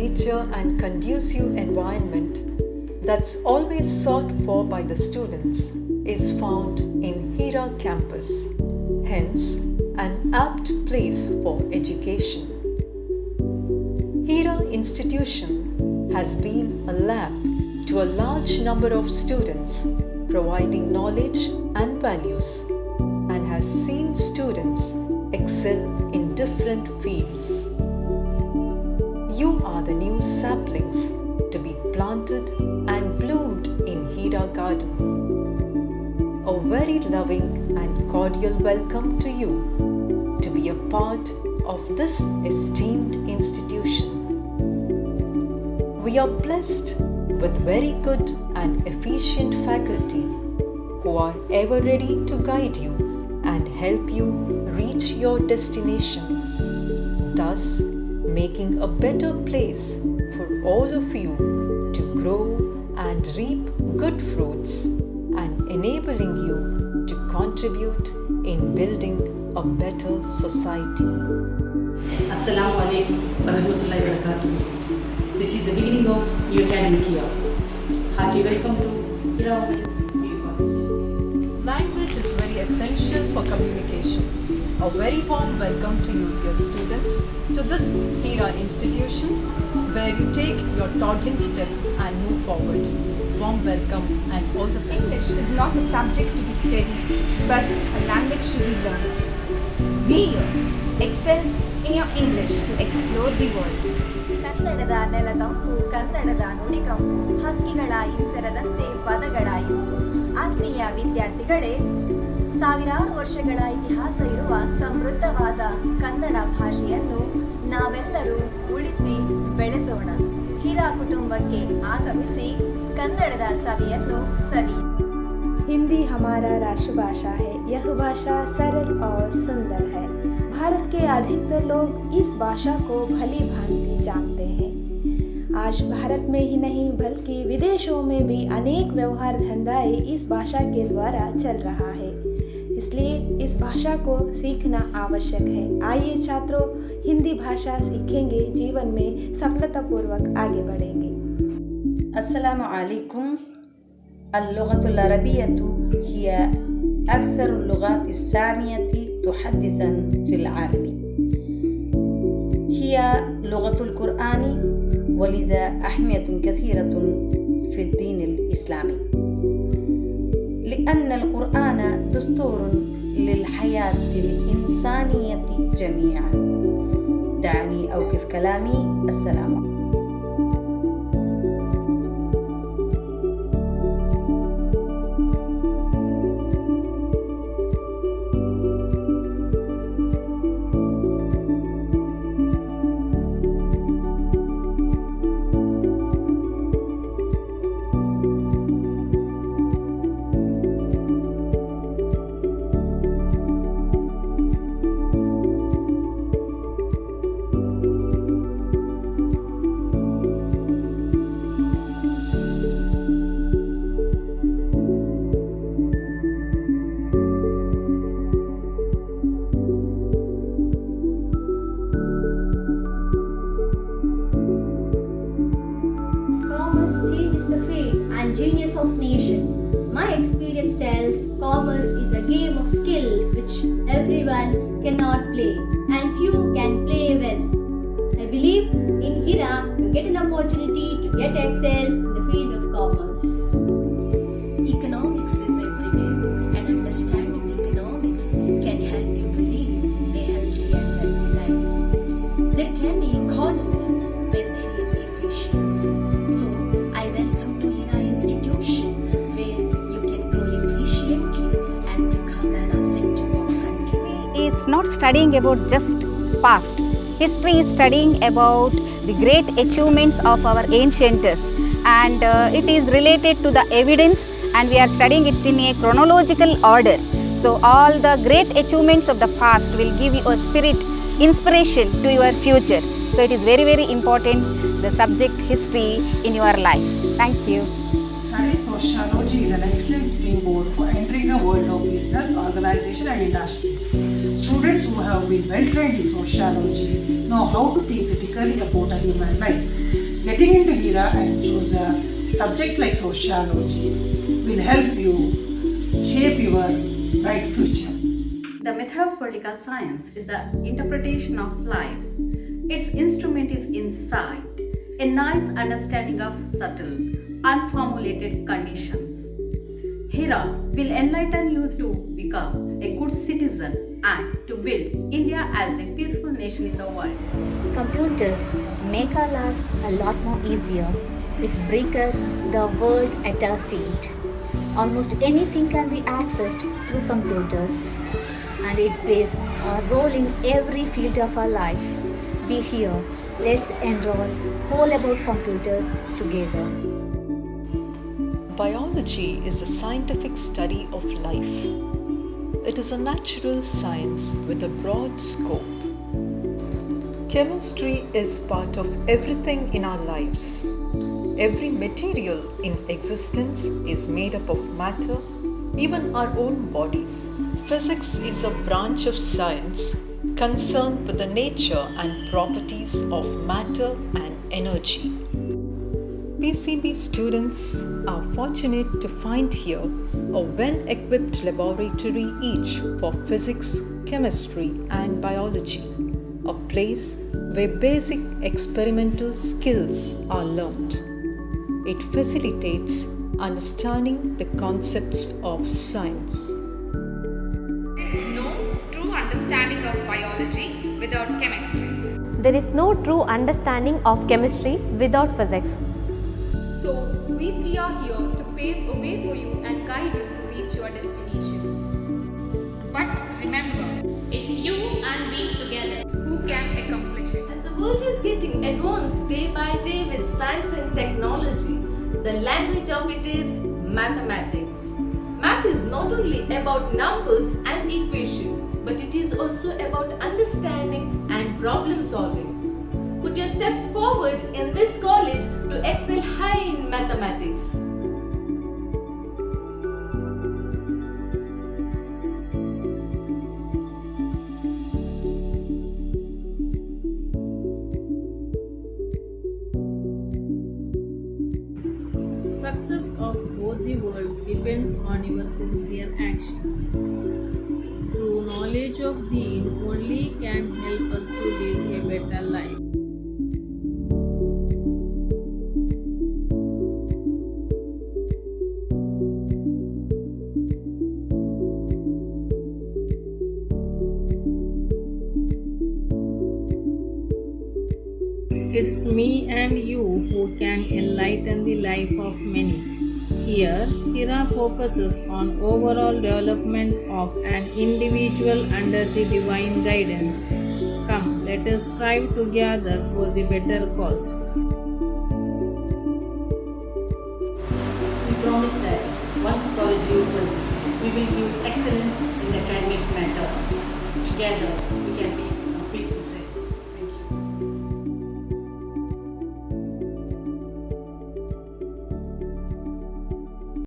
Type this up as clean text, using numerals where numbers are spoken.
nature and conducive environment that's always sought for by the students is found in Hira campus, hence an apt place for education. Hira institution has been a lab to a large number of students, providing knowledge and values, and has seen students excel in different fields. You are the new saplings to be planted and bloomed in Hira Garden. A very loving and cordial welcome to you to be a part of this esteemed institution. We are blessed with very good and efficient faculty who are ever ready to guide you and help you reach your destination, thus making a better place for all of you to grow and reap good fruits and enabling you to contribute in building a better society. Assalamu alaikum wa rahmatullahi wa barakatuh. This is the beginning of new academic year. Hearty welcome to Hira Women's Degree College. Language is very essential for communication. A very warm welcome to you, dear students, to this Hira institutions where you take your toddling step and move forward. Warm welcome and all the best. English is not a subject to be studied, but a language to be learned. Be here. Excel in your English to explore the world. ಕನ್ನಡದ ನೆಲತಂಪು, ಕನ್ನಡದ ನುಡಿಕಂಪು, ಹಕ್ಕಿಗಳ ಇಂಸರದಂತೆ ಪದಗಳ ಇಂಪು. ಆತ್ಮೀಯ ವಿದ್ಯಾರ್ಥಿಗಳೇ, ಸಾವಿರಾರು ವರ್ಷಗಳ ಇತಿಹಾಸ ಇರುವ ಸಮೃದ್ಧವಾದ ಕನ್ನಡ ಭಾಷೆಯನ್ನು ನಾವೆಲ್ಲರೂ ಉಳಿಸಿ ಬೆಳೆಸೋಣ. ಹಿರಾ ಕುಟುಂಬಕ್ಕೆ ಆಗಮಿಸಿ ಕನ್ನಡದ ಸವಿಯನ್ನು ಸವಿ. हिंदी हमारा राष्ट्रभाषा है। यह भाषा सरल और सुंदर है। भारत के अधिकतर लोग इस भाषा को भली भांति जानते हैं। आज भारत में ही नहीं बल्कि विदेशों में भी अनेक व्यवहार धंधाएं इस भाषा के द्वारा चल रहा है, इसलिए इस भाषा को सीखना आवश्यक है। आइए छात्रों, हिंदी भाषा सीखेंगे, जीवन में सफलतापूर्वक आगे बढ़ेंगे। السلام عليكم. اللغة العربية هي أكثر اللغات السامية تحدثا في العالم. هي لغة القرآن، ولذا أهمية كثيرة في الدين الإسلامي، لأن القرآن دستور للحياة الإنسانية جميعا. دعني أوقف كلامي. السلام عليكم. Genius of nation. My experience tells commerce is a game of skill which everyone cannot play and few can play well. I believe in Hira you get an opportunity to get excel in the field of commerce. Economics is everywhere, and understanding economics can help you to live a healthy and wealthy life. There can be economy when there is efficiency. So I welcome to Hira institution where you can grow efficiently and become an asset to your country. Is not studying about just past. History is studying about the great achievements of our ancients, and it is related to the evidence, and we are studying it in a chronological order. So all the great achievements of the past will give you a spirit, inspiration to your future. So it is very, very important, the subject history in your life. Thank you. Studying sociology is an excellent springboard for entering the world of business, organization and industries. students who have been well trained in sociology know how to think critically about a human life. Getting into HERA and choose a subject like sociology will help you shape your bright future. The method of political science is the interpretation of life. Its instrument is insight, a nice understanding of subtle, unformulated conditions. HERA will enlighten you to become a good citizen and to build India as a peaceful nation in the world. Computers make our life a lot more easier. It brings us the world at our seat. Almost anything can be accessed through computers, and it plays a role in every field of our life. Be here. Let's enroll all about computers together. Biology is the scientific study of life. It is a natural science with a broad scope. Chemistry is part of everything in our lives. Every material in existence is made up of matter, even our own bodies. Physics is a branch of science concerned with the nature and properties of matter and energy. PCB students are fortunate to find here a well-equipped laboratory each for physics, chemistry and biology, a place where basic experimental skills are learned. It facilitates understanding the concepts of science. There is no true understanding of biology without chemistry. There is no true understanding of chemistry without physics. So, we three are here to pave a way for you and guide you to reach your destination. But remember, It's you and me together who can accomplish it? As the world is getting advanced day by day with science and technology, the language of it is mathematics. Math is not only about numbers and equation, but it is also about understanding and problem solving. Put your steps forward in this college to excel high in mathematics. Success of both the worlds depends on your sincere actions. True knowledge of Deen only can help us to live a better life. It's me and you who can enlighten the life of many. Here, HERA focuses on overall development of an individual under the divine guidance. Come, let us strive together for the better cause. We promise that once college opens, we will give excellence in academic matter. Together, we can be